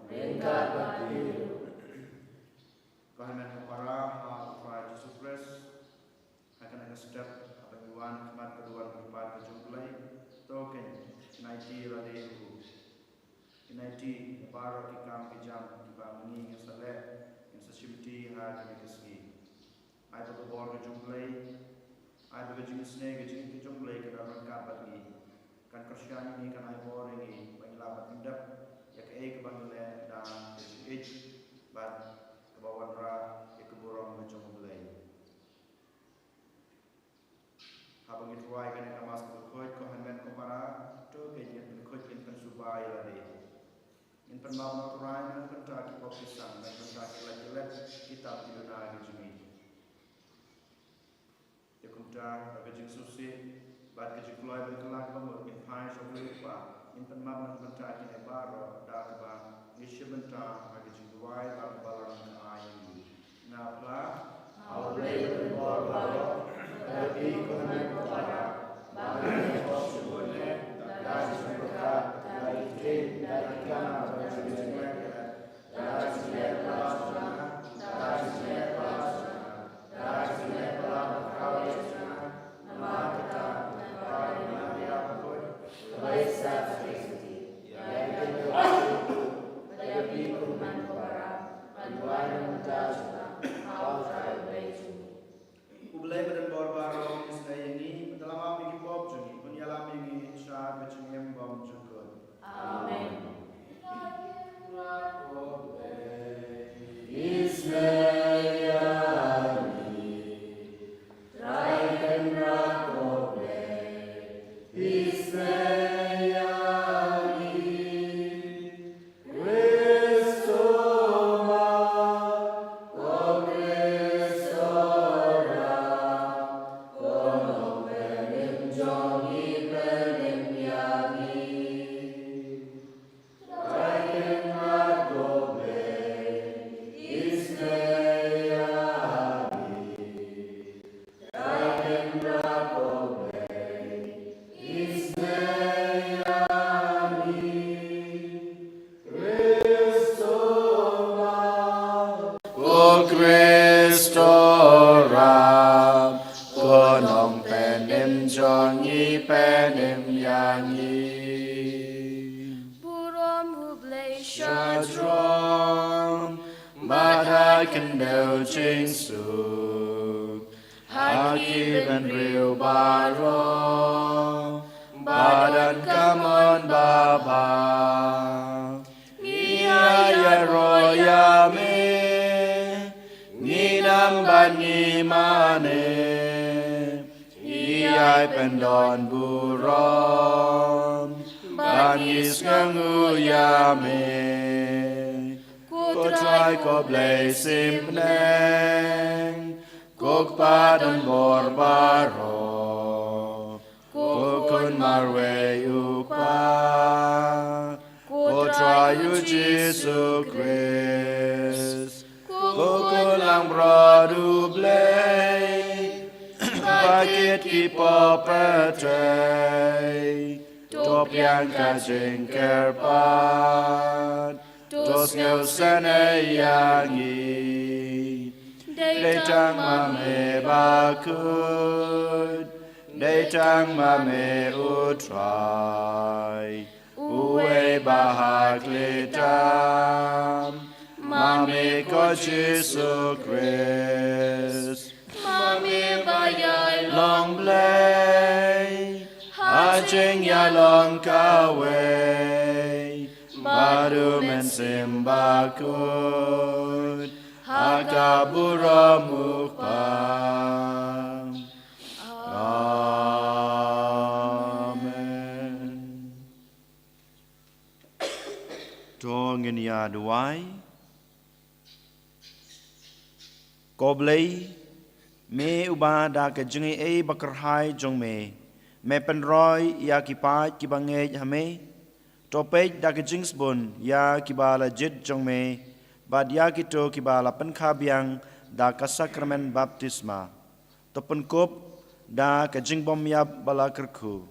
Ringkat batiru. Kahana para Tuhan Yesus Kristus akan ada sedap abang kemat kedua keempat kejumlai token naiti radehu naiti para kikam kijam kibangi yang saleh yang sesimti hari kesgi ai berbor kejumlai ai berjenisnya kejumlai ke dalam kabat ni kan kersian ini kan ai bor ini pengilabat indap ya ke kebangilan dan kejih bad kebawan ra keburang macam mulai habang ituai kan kamas berkhoi ko hanmen ko para to ke yen berkhoi ken kan subai lade in penmam naturai nan kan ta ki popisang dan kan ta jelat kitab tiduna gejumi ya kumta gejing susi bad gejing kloi ben kelak bamur in pai shobli pa in penmam nan kan ta ki baro da ba nishibenta gejing duai ba balang ayu na pla Aulay berboro, tapi konan para, bagi posibune, dari seberkat, dari tim, dari kamar, dari semek, dari semek pelasana, dari semek pelasana, dari semek pelasana, nama kita, nama Nabi Apapun, Baisa Kristi, yang kita itu, tapi konan para, bantuan mentajam. Ublay badan bor-baro istai ini dalam api kipop jungi penyalam ini syar kecengem bom jengkut. Amen. Duai Koblei me uba da ke jengi e bakarhai jong me penroi ya kipat kibangej hame topej da ke jingsbun ya kibala jid jong me bad ya kito kibala penkhabyang da ka sakramen baptisma topun kop da ke jingbom ya bala kerku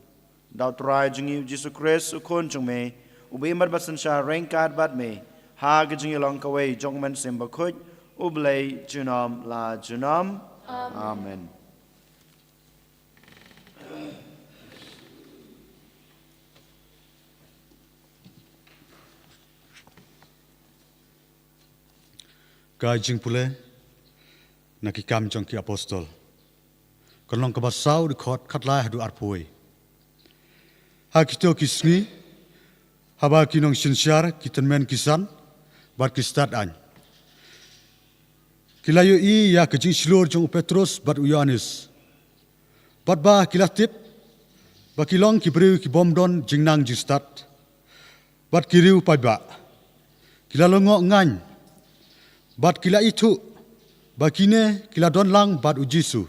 da trai jengi Jesu Christ ukon jong me ubi mar basan sha rengkat bad me ha gajing yalong kawai jongman sembakut ublay junam la junam. Amen. Gajing pule nakikam jong ki apostol. Kolong kabasau di khot khatlai hadu arpoi. Ha kito kisni haba kinong sinsyar kitenmen kisan bat kistat an. Kilayu I ya kejing silur jong Petrus bat Yohanes. Bat ba kilatip ba kilong kibriu ki bomdon jingnang jistat. Bat kiriu paiba. Kilalongo ngan. Bat kila itu bakine kila don lang bat ujisu.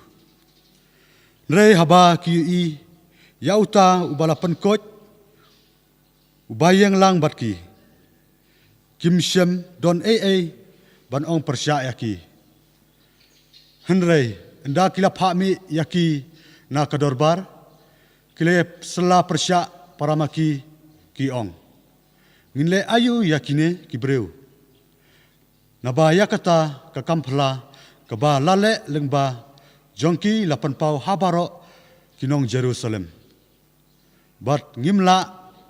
Nrei haba ki yauta ubala penkot ubayang lang bat ki. Kim shem don ban ong persya yaki. Henrei enda kila phami yaki na kadorbar kila sela persya paramaki ki ong. Nginle ayu yakine kibreu. Naba yakata kakampla kaba lale lengba jongki lapan pau habaro kinong Jerusalem. Bat ngimla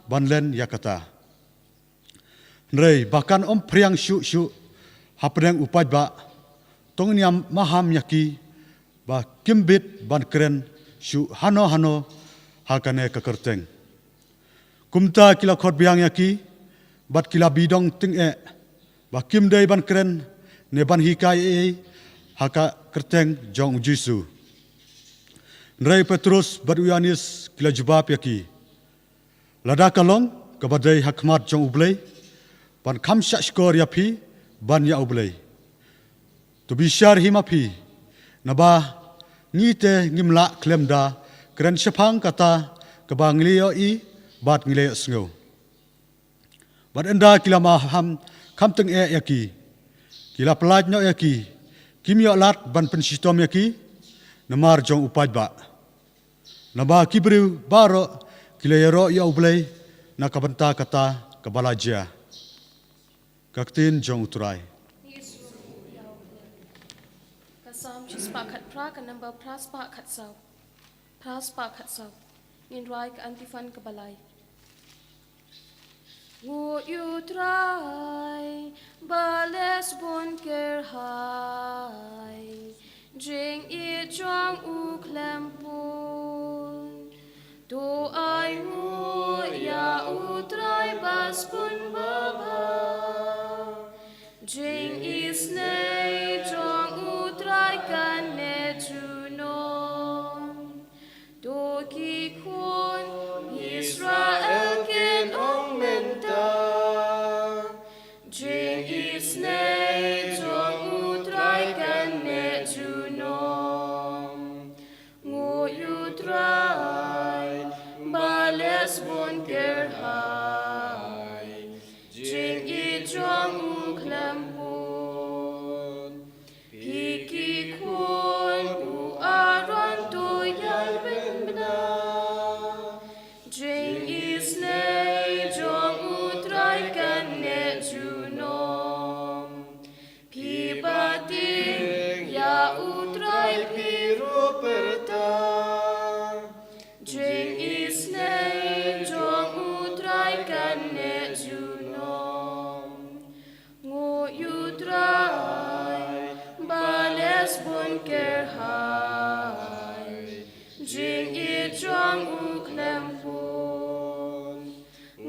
banlen yakata. Nrei bahkan om priang syu hapdeng upaj ba tongniam maham yaki ba kimbit ban keren syu hano hakane kakerteng. Kumta kila khot biang yaki bat kila bidong ting ba kim dei ban keren ne ban hikai haka kerteng jong Jisu. Nrei Petrus bat Yohanes kila jubab yaki. Lada kalong kabadai hakmat jong ublei ban kamsya skor yapi ban ya ublei. Tu bishar himapi naba ngite ngimla klemda keren sepang kata kaba nglio I bat nglio sngo. Bat enda kila maham kam teng yaki kila pelaj no yaki kimyo lat ban pensitom yaki namar jong upaj ba naba kibriu baro kila yero ya ublei na kabanta kata kabalaja kaktin jong uturai kasam chispakat pra kanamba praspakat sau ngin rai ka antifan kabalai. Ngu utrai bales bunker hai jing I jong u klempun do ai ngu ya utrai bas pun baba jing isne jong utrai kan ne junon do ki kun Israel ken ong menta jing isne jong utrai kan ne junon ngu utrai bales bunker hai jing I jong u klempun piki kun u aron tu yai ben bena jing isne jong utrai kan ne junom pi bating ya utrai piru perta jing isne jong utrai kan ne junom ngu utrai bales bunker hai jing I jong u klempun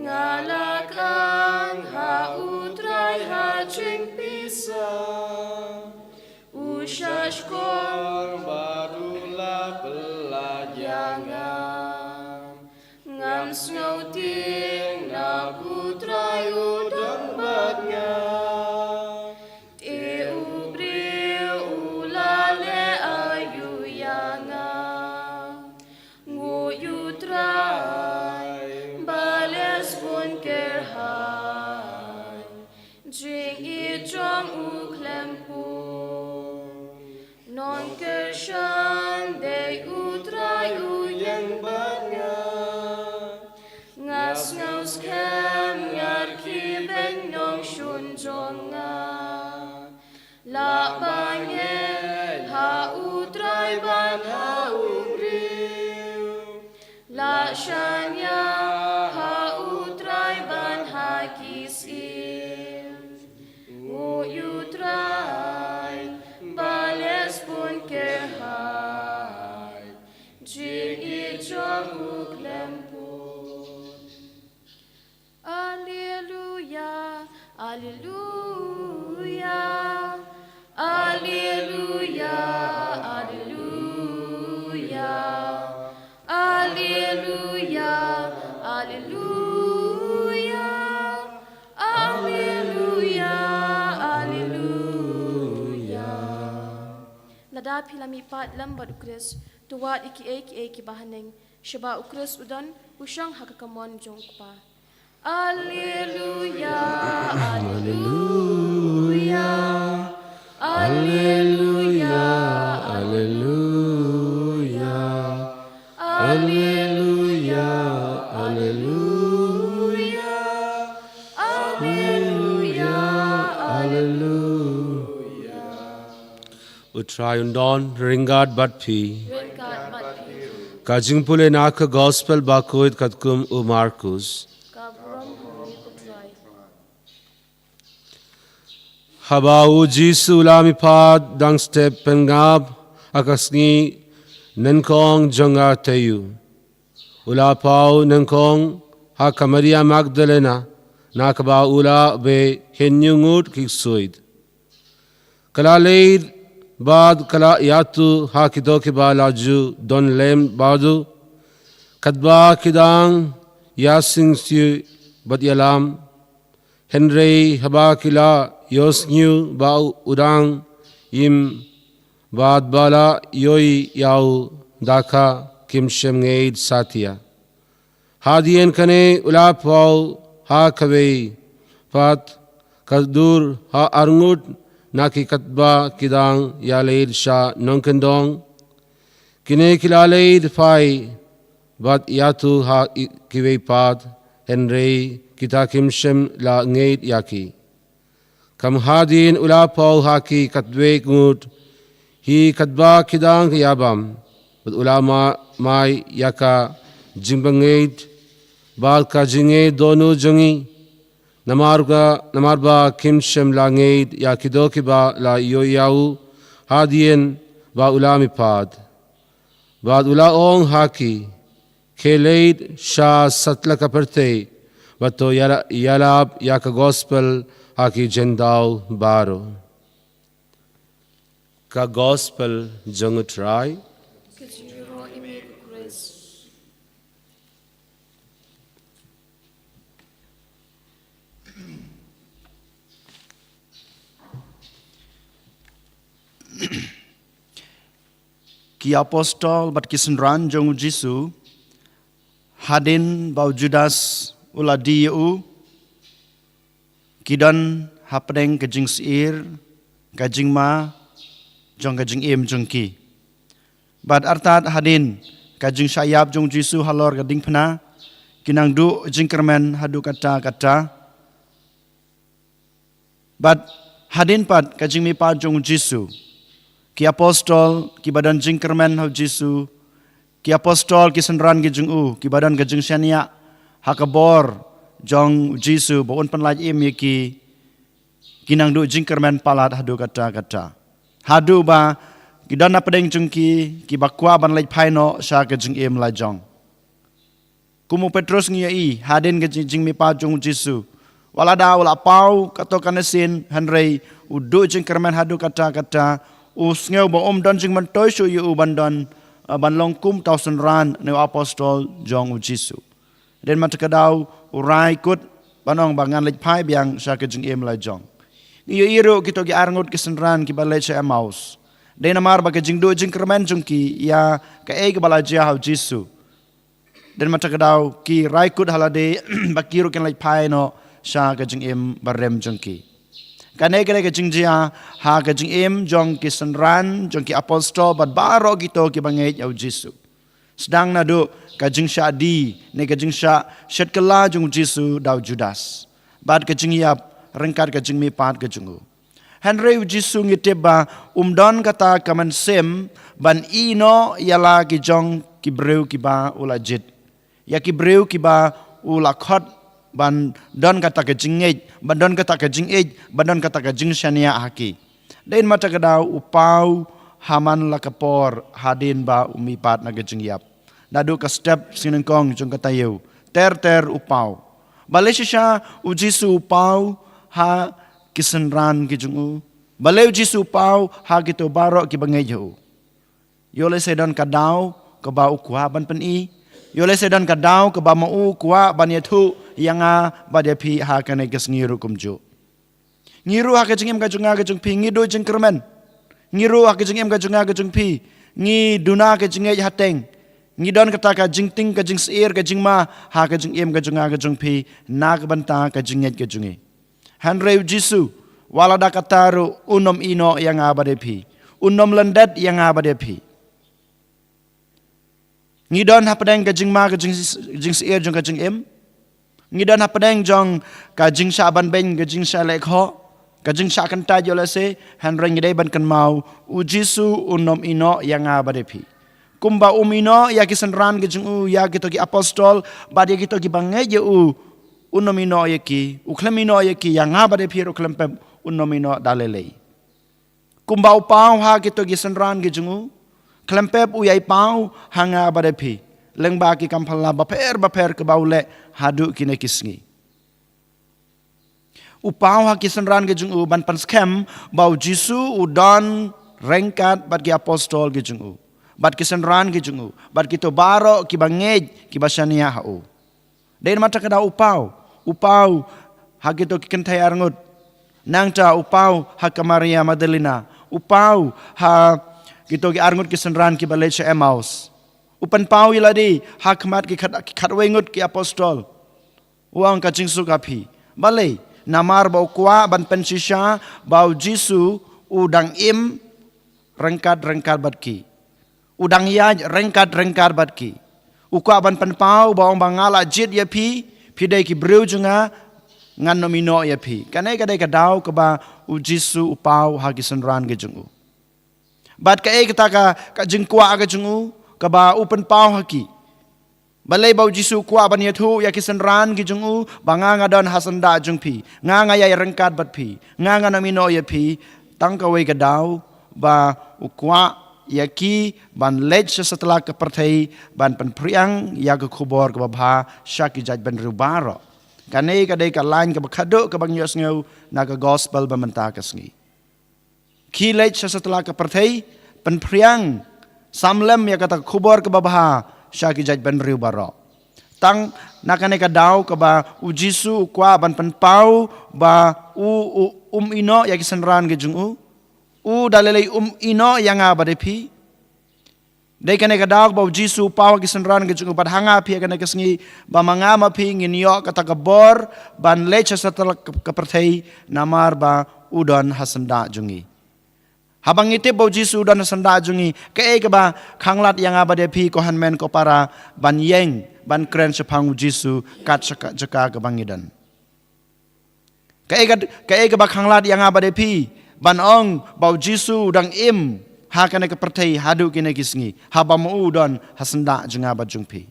ngalakan ha utrai ha jing pisa ushashkor barula pelajangan ngam snouting na utrai udang batnya te ubril ulale ayu yanga ngu utrai bales bunker hai jing I jong u klempun non kershan de utrai u yang banya ngas ngaus kem ngar ki ben nong shun utrai ban ha ubreu la shanya ha utrai ban ha kisim o utrai bales pun kerhai jing I jong uklempun Alleluia Alleluia Alleluia Alleluia Alleluia Alleluia Alleluia Alleluia Lada pilami pat lambat ukris tuwat iki bahaneng shaba ukris udan usang hakakamon jongpa Alleluia Alleluia Alleluia Alleluia Alleluia Alleluia Alleluia Alleluia Utrai undon ringad batpi Kajing pule naka gospel bakoid katkum u Marcus Habau Jisu lami pad dang step pengab akasngi nankong jonga tayu ula pau nankong ha Maria Magdalena nakaba ula be henyungut kiksuid kala leid bad kala yatu ha kido ke ba laju don lem badu kadba kidang yasing si bad yalam Henry haba kila Yos new bau udang im bad bala yoi yau daka kim shem ngaid satya hadien kane ula pau ha kawei pat kadur ha arngut naki katba kidang yaleid sha nonkendong kine kilaleid fai bad yatu ha kiwei pat Henry kita kim shem la ngaid yaki Kam hadin ula pau haki katwe ngut hi katba kidang yabam but ulama mai yaka jimbangait bal ka jinge donu jungi namarba kimshem langait yakido kiba la yoyau hadien ba ulami pad bad ula ong haki keleit sha satla kaperte bato yalab yaka gospel Haki jendau baro ka gospel jongutrai Kajiro imig Chris Ki apostol bat kisenran jong Jisu hadin bau Judas uladi u Kidan hapdeng kajing sir, kajing ma, jong kajing im jong ki. Bad artat hadin, kajing syayab jong Jisu halor gading pena, kinang du jing kermen hadu kata. Bad hadin pat kajing mi pa jong Jisu, ki apostol, ki badan jing kermen hau Jisu, ki apostol ki senran ki jong u, ki badan kajing syania, hakabor, jong Jisu baun penlaj im yaki kinang du jingkermen palat hadu kata hadu ba kidan apedeng jungki ki bakwa ban laj phaino sha ke jing im la jong kumu Petrus ngi hadin ke jing mi pa jong Jisu wala da wala pau kato kanesin Henry udu jingkermen hadu kata usngeu ba don jing man toy shu yu bandon ban long kum 1000 ran ne apostol jong Jisu den matakadau urai kut banong bangan lej pai biang sha ke jing im la jong iyo iro kito gi arngut kisenran ki balai cha Emmaus den amar ba ke jing do jing kermen jong ki ya ka e ke balajia hau Jisu den matakadau ki rai kut halade bakiru ken lej pai no sha ke jing im barem jong ki kane ke jing jia ha ke jing im jong kisenran jong ki apostol bat baro kito ki bangai hau Jisu sedang nadu kajing syadi ne kajing sya syetkala jung Jisu dau Judas bad kajing yap rengkat kajing mi pat kajungu Henry Jisu ngiteba umdon kata kaman sem ban ino yala ki jong ki breu ki ba ula jit ya ki breu ki ba ula khot ban don kata ke jingej ban don kata ke jingej ban don kata ke jing shania haki den mata kadau upau haman la kapor hadin ba umipat na ke jingyap dadu ka step sinengkong jong katayu ter upau balesha ujisu upau ha kisenran ki jungu baleu jisu upau ha gitu barok ki bangejo yole sedon kadau ke ba ukwa ban peni yole sedon kadau ke ba mau ukwa ban yetu yanga ba de pi ha kane kes ngiru kumju ngiru ha ke jingem ka junga ke jung pi ngido jing kermen ngiru ha ke jingem ka junga ke jung pi ngi duna ke jinge hateng ngi don kata ka jing ting ka jing seir ka jing ma ha ka jing em ka junga ka jung pi nak banta ka jinget ka jungi hanreu jisu wala da kataru unom ino yang abade pi unom lendat yang abade pi ngi don ha padang ka jing ma ka jing seir jung ka jing em ngi don ha padang jong ka jing sha ban ben ka jing sha lekho ka jing sha kan ta yola se hanreng ngi dai ban kan mau u jisu unom ino yang abade pi kumba umino ya kisenran ke jung ya gitu ki apostol ba dia gitu ki bangai u unomino ya ki uklemino ya ki yang abade pi uklempe unomino dalele kumba upau ha gitu ki senran ke jung klempe u yai pau hanga abade pi lengba ki kampala baper ke baule hadu kine kisngi upau ha kisenran ke jung ban pan scam bau jisu udon rengkat bat ki apostol ke jung bat kisenran ki jungu bat kito baro ki bangej ki basania hau den mata kada upau ha kito ki kentai arngut nangta upau ha ka Maria Magdalena upau ha kito ki arngut kisenran ki balecha Emmaus upan pau iladi ha kmat ki khatwengut ki apostol uang ka jingsu kapi bale namar bau kwa ban pensisha bau jisu udang im rengkat bat ki udang ya rengkat bat ki ukwa ban penpau bawang bangala jit ya pi dai ki breu junga ngan nomino ya pi kanai kadai kadau ke ba ujisu upau hagi senran ge jungu bat ka kita ka jingkwa ga jungu ke ba upen pau haki balai bau jisu kwa ban yathu ya ki senran ge jungu banga ngadon hasanda jungpi nga ya rengkat bat pi nga nomino ya pi tang ka we kadau ba ukwa yaki ban lej setelah kepertai ban penpriang ya ke kubor ke babha syaki jaj ban rubaro kanai kadai ka lain ke bakado ke bang yos ngeu na ke gospel bamenta ke sngi ki lej setelah kepertai penpriang samlem ya kata kubor ke babha syaki jaj ban rubaro tang nakane ka dau ke ba ujisu kwa ban penpau ba ino ya kisenran ke jungu dalilai ino yang abade pi dai kane ka daw bau jisu pawa kisenran ke jungu hanga pi kane kesngi ba mangama pi nginyo kata kabor ban lecha setelah kepertai namar ba udon hasanda jungi habang ite bau jisu udon hasanda jungi ke ba khanglat yang abade pi ko hanmen ko para ban yeng ban kren sepang jisu kat jaka ke bangidan ke ba khanglat yang abade pi ban ong bau jisu dang im ha kane ke pertai hadu kine kisngi ha ba mu don hasenda junga ba jungpi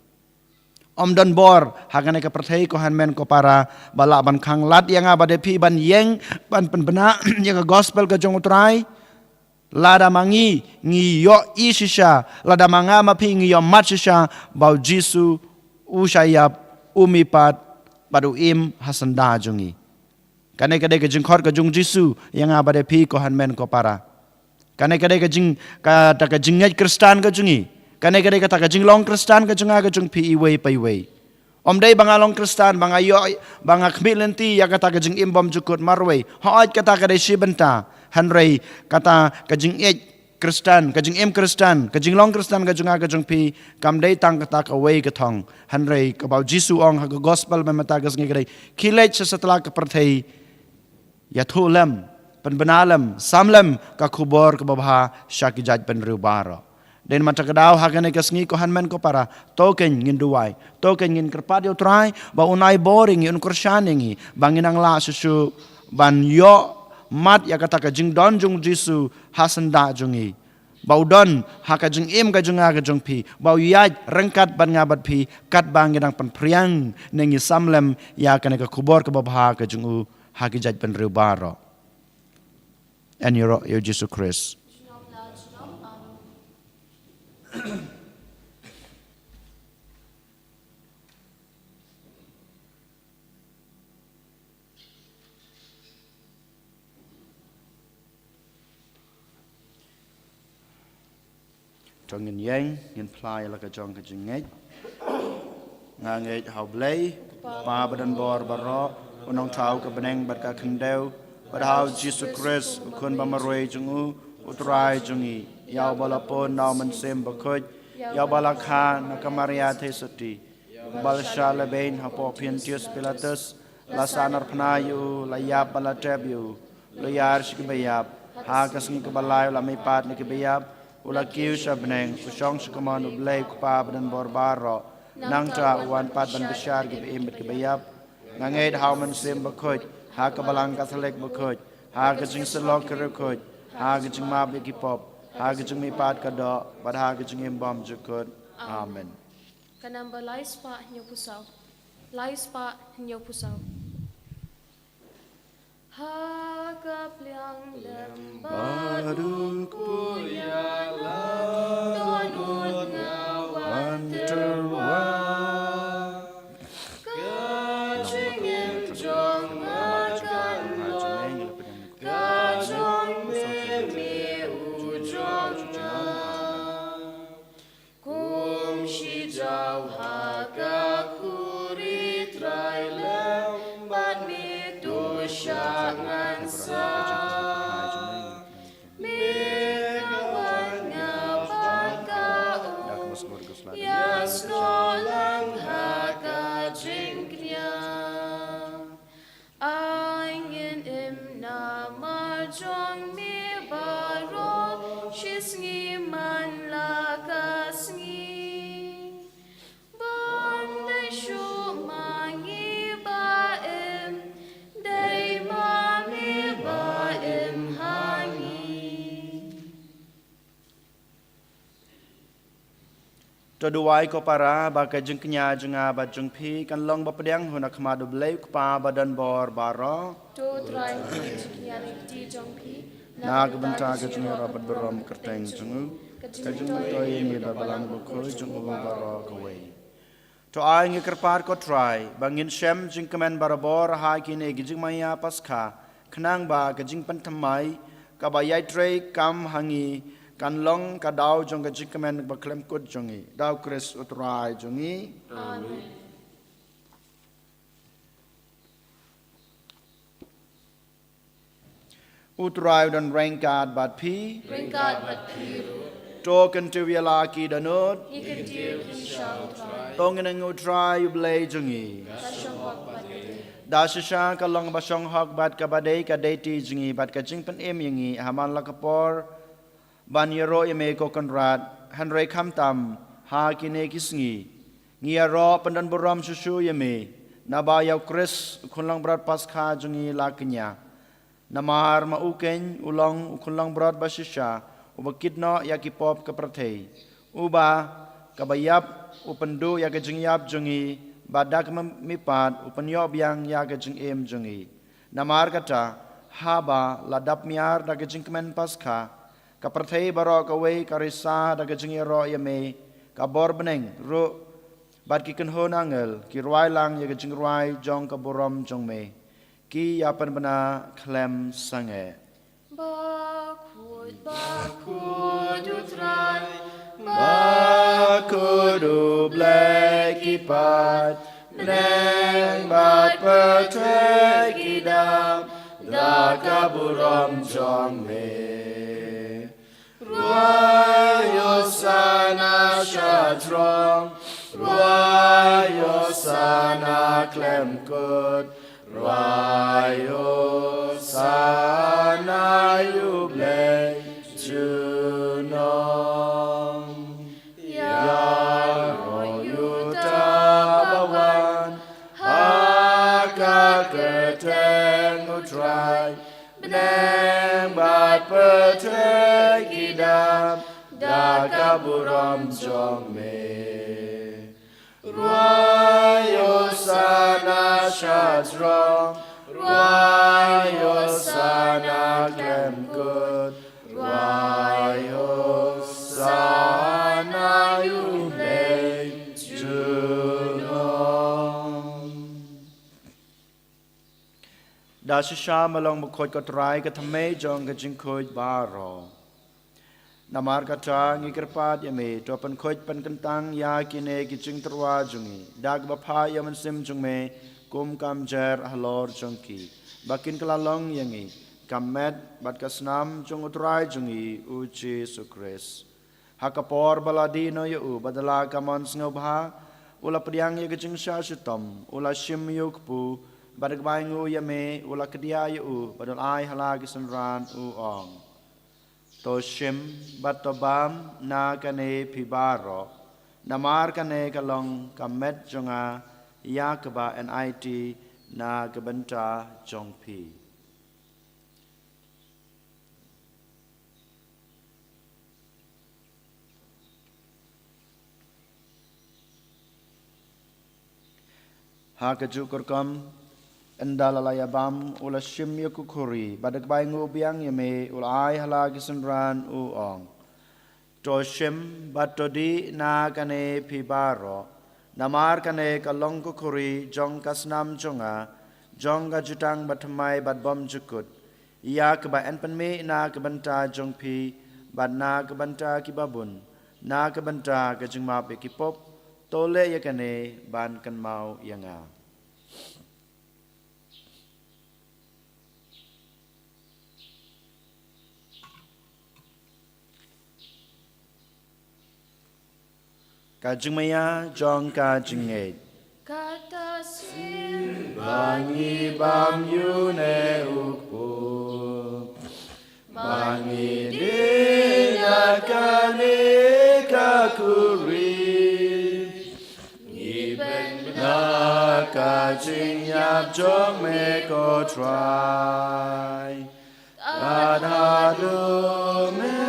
om don bor ha kane ke pertai ko hanmen ko para bala ban khang lat yang abade pi ban yeng ban penbena yang gospel ke jong utrai lada mangi ngi yo isisha lada manga ma pi ngi yo machisha bau jisu ushayap umipat badu im hasenda jungi kanai kadai ke jingkhor ke jung jisu yang abade pi ko hanmen ko para kanai kadai ke jing ka ta ke jingai kristan ke jungi kanai kadai ka ta ke jinglong kristan ke junga ke jung pi iwei pai wei om dai bangalong kristan bangayo banga khmilenti ya kata ke jing imbom jukut marwei hoaj kata ke dai shibenta hanrei kata ke jing kristan ke jing kristan ke jinglong kristan ke junga ke jung pi kam dai tang kata ke wei ke thong hanrei ke bau jisu ong ha gospel me mata ke ngi kadai khilech setelah ke perthai ya thulam penbenalam samlam ka kubor ke babha syaki jaj penrubaro den mata kedau hagane kesngi ko hanmen ko para token ngin duai token ngin kerpat yo trai ba unai boring yun kurshaningi banginang la susu ban yo mat ya kata ka jing don jung jisu hasanda jungi bau don haka jeng im ka jeng aga jeng pi bau yaj rengkat ban ngabat pi kat bang gedang pan priang nengi samlem ya kana ka kubor ka babha ka jeng u haki jaj pen riu baro and your Jesus Christ trong nhìn yang nhìn plai là cái trong cái chừng ngay ngang ngay hậu lấy ba bên bờ bờ unong thau cái bên bát cái khăn đeo bát hau Jesus Christ con ba maroi chung u utrai chung i yau balapon nau man sem bakhoj yau balakha nakamaria thesati balsha leben hapo Pontius Pilatus lasanar pnayu layap balatebu layar shkibayap ha kasni ke balai la mai pat ni ke bayap ula kiu sabneng usong sekaman ublay kupa badan borbaro nang tra wan pat ban besar ke imbet ke bayap nganged hauman sim bakhoj ha ke balang katholik bakhoj ha ke jing selok ke rekhoj ha ke jing mab ki pop ha ke jing mi pat ka do bad ha ke jing imbam jukut amen Kanamba laispa nyo pusau ha kapliang lembadu kuyala donut ngawan terwa kajingin jong makan long kajong memi ujong na kum shi jau ha ka kuri trai lembat mi tu shangan sa Yasno lang haka jingkria Aingin im na marjong mi baro Shisngi man la kasngi Bonday shu mangi ba im Day mami ba im hangi Toduai ko para baka jeng kenya jenga ba jeng pi kan long ba pedang huna khma do blai pa badan bor baro to try kiani ti jongpi na ga banta ga jeng rabat berom kerteng jeng ka jeng to yi ba balang bu ko jeng bu baro ko wei to ai ngi kerpar ko try bangin shem jeng kemen barabor ha ki ne gi jeng maya paskha khnang ba ga jeng pan thamai ka ba yai tre kam hangi kan long ka dau jong ka jikamen ba klem kut jongi dau Chris utrai jongi amen utrai dan rengkat bat pi ringkat bat piru token tu wiala ki danut ikan tir ki shang try tong nang utrai ublay jongi kashong hok bat da shisha ka long ba shong hok bat ka badai ka deiti jongi bat ka jingpan em yangi haman la kapor ban yero ime ko konrad hanrei kham tam ha kine kisngi ngia ro pandan boram susu yeme naba yaw Chris khunlang brat paskha jungi laknya namar ma uken ulong khunlang brat basisha ubakitno yakipop ka prathei uba kabayap upendu ya ke jingyap jungi badak mipat upenyob yang ya ke jing em jungi namar kata haba ladap miar da ke jingmen paskha kaprathei baro kawei karisa daga jingi ro yame ka bor beneng ru bat ki kan hon angel ki rwai lang ye jing rwai jong ka borom jong me ki yapan bana klem sange bakud utrai bakud black pat neng bat patwe ki dam da ka borom jong me Ruayo sana shatrong, ruayo sana klemkut, ruayo sana yublay junong. Yaro yuta bawan, haka keteng utrai, beneng bat peteng idam, buram jong me Ruayo sana shadrong Ruayo sana kem good Ruayo sana yublei junon Da shisha malong bukhoj ko try ka thame jong ka jing khoj baro Namar kata ngikirpat yame to pan khoj pan kentang ya kine ki jing terwa jungi dag bapha yaman sim jung me kum kam jer halor jongki bakin kelalong yangi kamet bat kasnam jung utrai jungi uji sukres hakapor baladi no yu badala kamon snobha ula priang ye jing sha shitom ula shim yukpu badak baingu yame ula kedia yu badal ai hala gisanran u ong to shim bat to bam na kane pibaro namar kane kalong kamet jonga yakba NIT na gabanta jongpi hakaju korkam endalalaya bam ula shim yakukuri badak baingu biang yame ula ai hala gisanran u ong to shim batodi na kane pibaro namar kane kalong kukuri jong kasnam jonga jonga jutang batmai bat bom jukut ia keba enpenme na kebanta jongpi bat na kebanta kibabun na kebanta kejingma bekipop tole yakane ban kan mau yanga Kajing maya jong kajing eight. Kata sim Bangi bam yu ne ukpu. Bangi dinya kane kakuri. Ibeng na kajing yap jong me ko try. Adhadu me.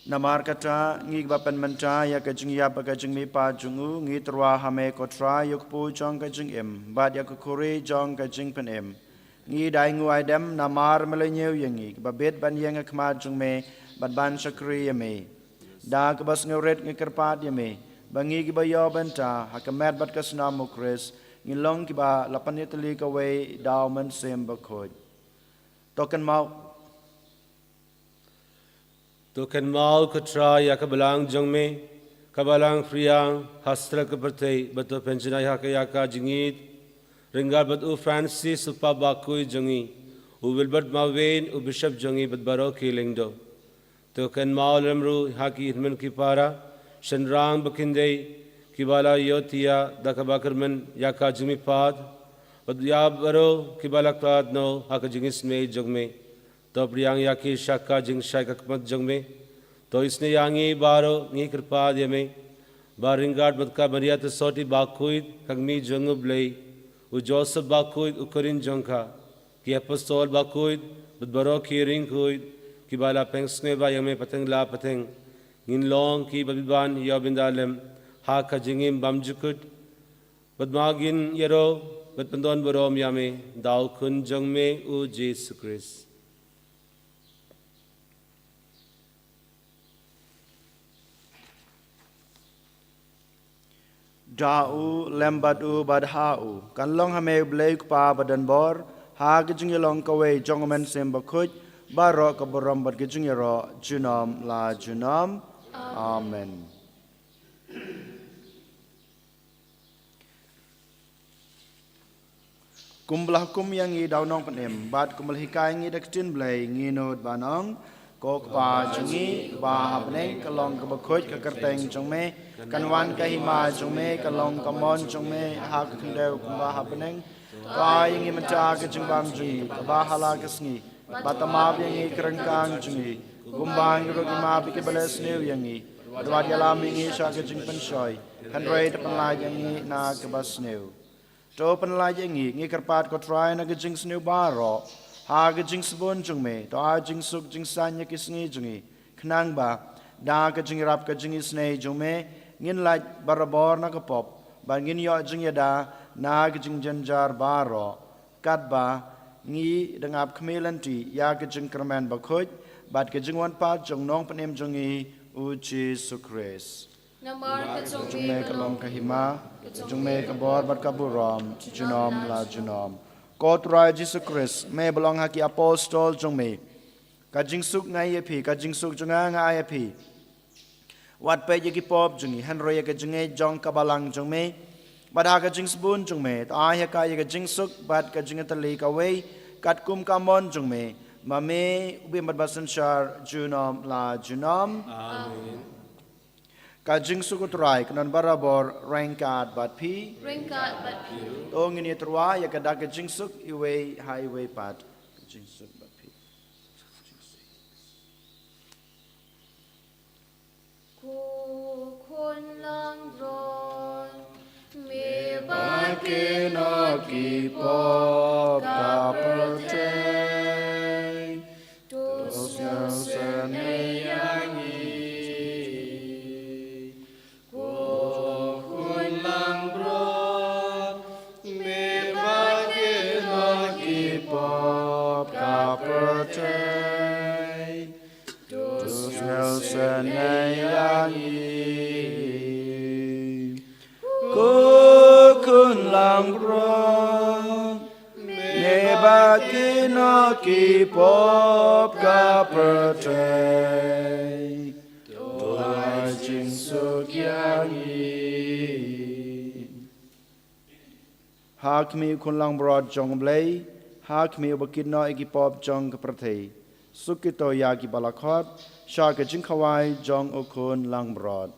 Namar kata ngi bapan menta ya kajing ya bagajing mi pa jungu ngi terwa hame kotra yukpu jong kajing em bad ya kukuri jong kajing pen em ngi dai ngu aidem namar melenyew yangi babet ban yang khma jung me bad ban shakri yame da kabas ngret ngi kerpat yame bangi ki bayo benta hakamet bad kasna mukres ngi long ki ba lapan itali ka we daw man sem bakhoj token mau Token mal katra ya kabalang jongme kabalang friang hastra kapertei bato pensiona ya ka jingit ringar bat u Francis upa bakui jongi u Wilbert Mawen u Bishop jongi bat baro kilingdo token mal lemru haki hitman kipara shanrang bakindei kibala yotia dakabakarman ya ka jimi pad bat ya baro kibala klad no haka jingis me jongme तो प्रियांग याकी शाका जिंग शाका कमत जंग में तो इसने यांगी बारो नी कृपा दिया में बारिंगाट मत का मरिया तो सोटी बाकुइद कंगमी जंगुब लई उ जोसेफ बाकुइद उकरिन जंका कि अपस्तोल बाकुइद बद बरो की रिंग कुइद कि बाला पेंग्सने बा यमे पतंग ला पतंग इन लोंग की बबिबान या बिंदालम हा का जिंगिम बमजुकुट बदमागिन यरो बद पंदोन बरोम यामे दाव खुन जंग में उ Jesus Christ Da'u lembadu badha'u kan long hame bleik pa badan bor ha gijing long kawe jongmen sem bakuj baro kaborom bad gijing ro junom la junom amen kumbelah kum yang ngi daw nong penem bad kumbel hikai ngi daktin blai ngi nod banong kok pa jungi ba hapneng kalong ka bakuj ka kerteng jongme kanwan kahima jongme kalong kamon jongme hak khindeu kumba hapneng kai ngi mata ka jingbam jungi ba hala kasngi batama yangi kerengkang jungi gumbang rogi ma bike bales new yangi dwad yalam ngi sha ka jingpan shoy kan roi de panlai yangi na ka bas new to panlai yangi ngi kerpat ko try na ka jing snew baro ha ka jing sabon jongme to a jing suk jing sanya kisngi jungi nang ba da ka jing rap ka jing isne jume ngin la barabor na ka pop ba ngin yo jing yada na ka jing janjar baro kat ba ngi dangap khmelanti ya ka jing kraman ba khoj bat ka jing wan pa jong nong panem jong i u Jesus Christ Namar ka jung me kalom kahima jung me kabor bat kaburam junom la junom Kotrai Jesus Christ me belong haki apostol jung me kajing suk ngai phi kajing suk junga ngai phi wat pe yaki pop jungi han roya ka junge jong kabalang jung me bada ka jing spoon jung me ta ya ka ya ka jing suk bat ka jing tali ka wei kat kum kamon jung me mame ubi mat basan shar junom la junom Amen. Kajing sukutrai kanan barabor rangkat bat pi Ringkat bat pi. tong ini terwa ya kada kajing suk iwe highway pat kajing suk bat pi Ku kun lang ron me ba ba ke no ki pop ka perte tos no sen e yang Nelson Kun lang bron Ne ba kino ki pop ka pertay Tuai jing suk yang Hak mi kun lang bron jong blay Hak mi ubakino iki pop jong ka pertay Sukito yagi balakhot Shaka jing kawai jong ukun lang brod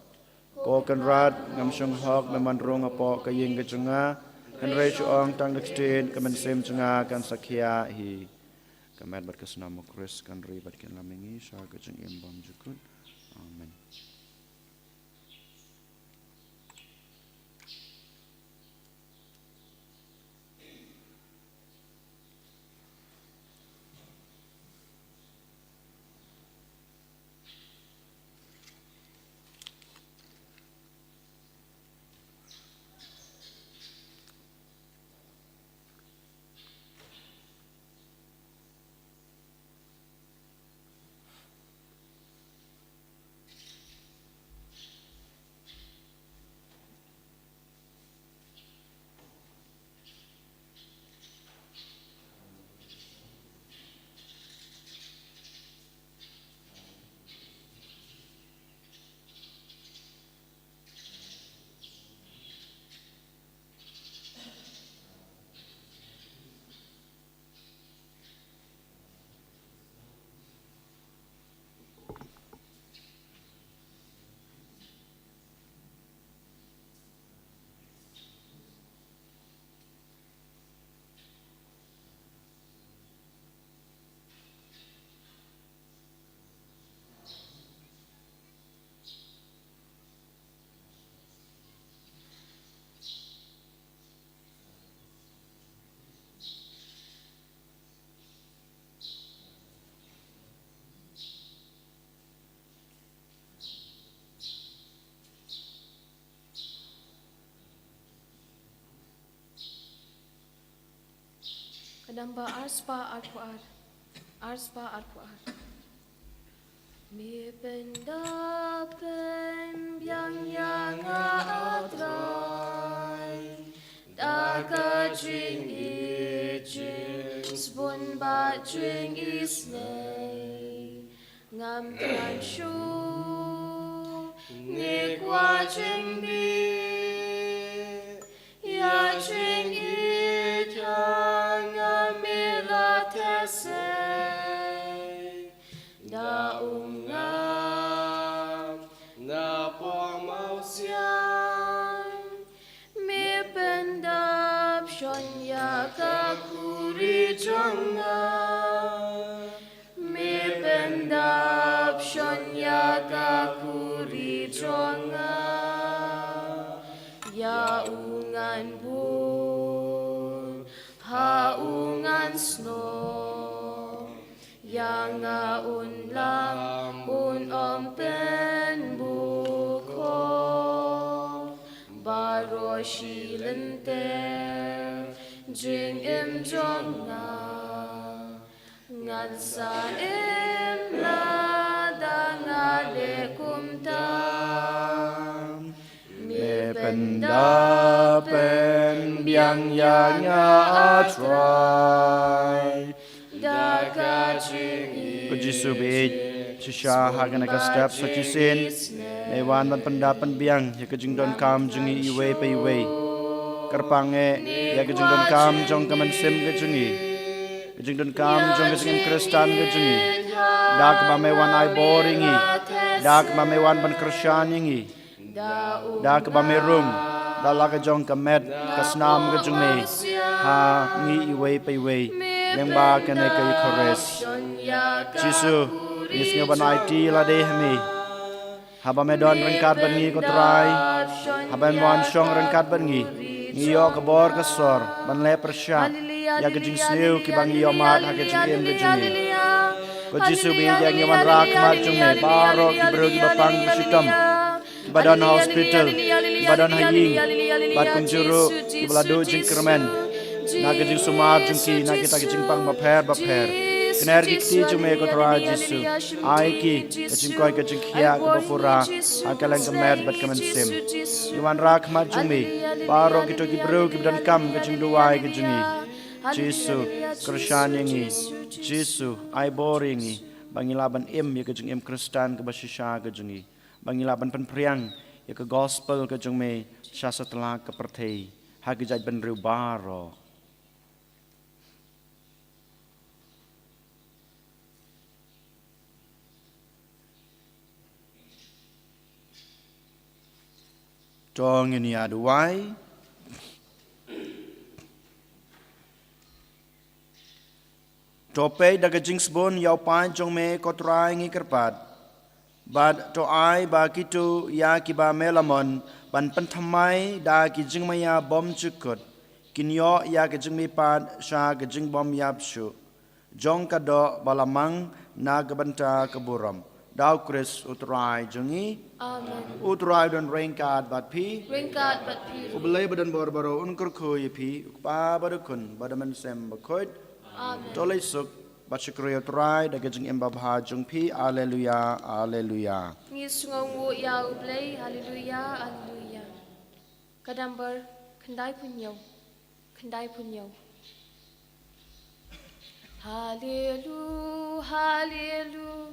Ko kan rat ngam shong hok me man rong apo ka ying ka junga kan re chuong tang dextin ka men sem junga kan sakhya hi kamet bat kasna mo Chris kan ri bat ken lamingi shaka jing imbam jukut amen Kadamba arspa arpuar. Arspa arpuar. Mi pendapen biang yang atrai. Daka jing I jing spun ba jing isne. Ngam kan shu ni kwa jing bi. Ya jing I tang amila tese. Da ungam na po mau siang. Mi pendap shonya kakuri jonga. Mi pendap shonya kakuri jonga. Ya ungan bun, ha ungan snow. Yang unlam un องเป็นบุคคลบารอชีลันเตจึงเอ็มจงงานสาเอ็มลาดังอาเลกุมตามีเป็นดาเป็นเบียงยางาทรายดากาจิง Ku Jisu be shisha hagan aga step sachisin ne wan ban pendapan biang ya ke jingdon kam jungi iwe pe iwe kerpange ya ke jingdon kam jong kaman sim ke jungi ke jingdon kam jong ke jingim kristan ke jungi dak mame wan ai boringi dak mame wan ban krisyaningi dak mame rum dalaka jong kamet kasnam ke jungi ha ngi iwe pe iwe yang ba kene ke kores Jisu nisnya ban IT la de hmi haba me don rengkat ban ngi ko trai haba mon shong rengkat ban ngi yo ka bor ka sor ban le persya ya ke jing sneu ki bang yo mat ha ke jing em ke jing ko Jisu be yang yaman rak ma jung me baro ki bro ki bapang bisitam badan hospital badan haying bat kunjuru ki balado jing kermen na ke jing sumar jing ki na kita ke jing pang ba pher Energi ti jume ko tra Jisu ai ki kajing koi kajing khia ko bapura akalang kemer bat kamen sim yuan rak ma jume baro kito ki bro ki dan kam kajing duai kajingi Jisu krisyaningi Jisu ai boringi bangilaban em ya kajing em kristan ke basisha kajingi bangilaban penpriang ya ke gospel kajing me syasatla ke perthei ha ki jaj ban riu baro Tong ini aduai Tope daga jingsbon yau pan jong me kotrai ngi kerpat bad to ai ba kitu ya ki ba melamon ban pan thamai da ki jingmaya bom chukut kinyo ya ki jingmi pad sha ki jing bom yap shu jong ka do balamang na gabanta kaburam Dau Chris utrai jungi Amen. Utrai don rengkat bat pi Ringkat bat pi. Ubelai badan baro unkur koi pi pa badukun badaman sem bakoit Amen. Tolai suk bat syukri utrai daga jing emba bha jung pi Alleluia Alleluia Ngi sungawu ya ublay haleluya haleluya. Kadambar kandai punyo. Hallelujah, hallelujah,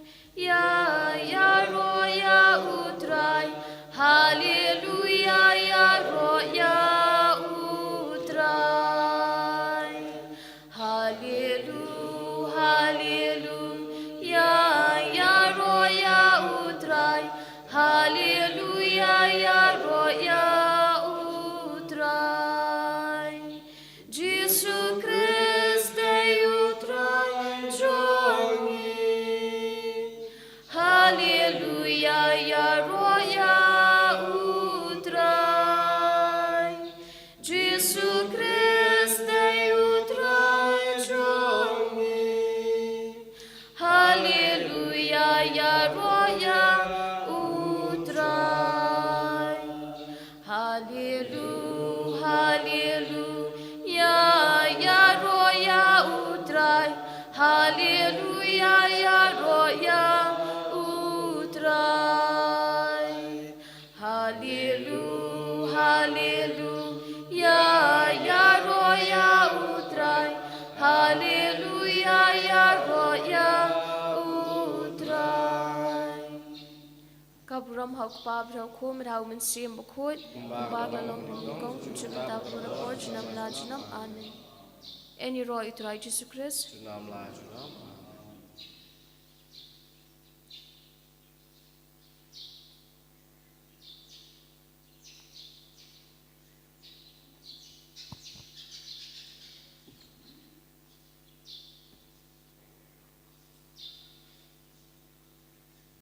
ya roh ya utrai. Hallelujah, ya roh ya utrai. Hallelujah, hallelujah, ya roh ya utrai. Hallelujah, ya roh ya utrai. Jesus Christ Hallelujah, ya roh ya utrai. Jesus Christ utrai jomi. Hallelujah, ya roh ya utrai. Hallelujah, hallelujah, ya roh ya utrai. Hallelujah, ya roh ya utrai. Hallelujah, hallelujah, ya roh ya utrai. Hallelujah, ya roh ya utrai. Kabram hak pabra kum rau men sim bakut bagla long kong chubta pura porch nam la jinam amen. Any roh utrai Jesus Christ. Nam la junam.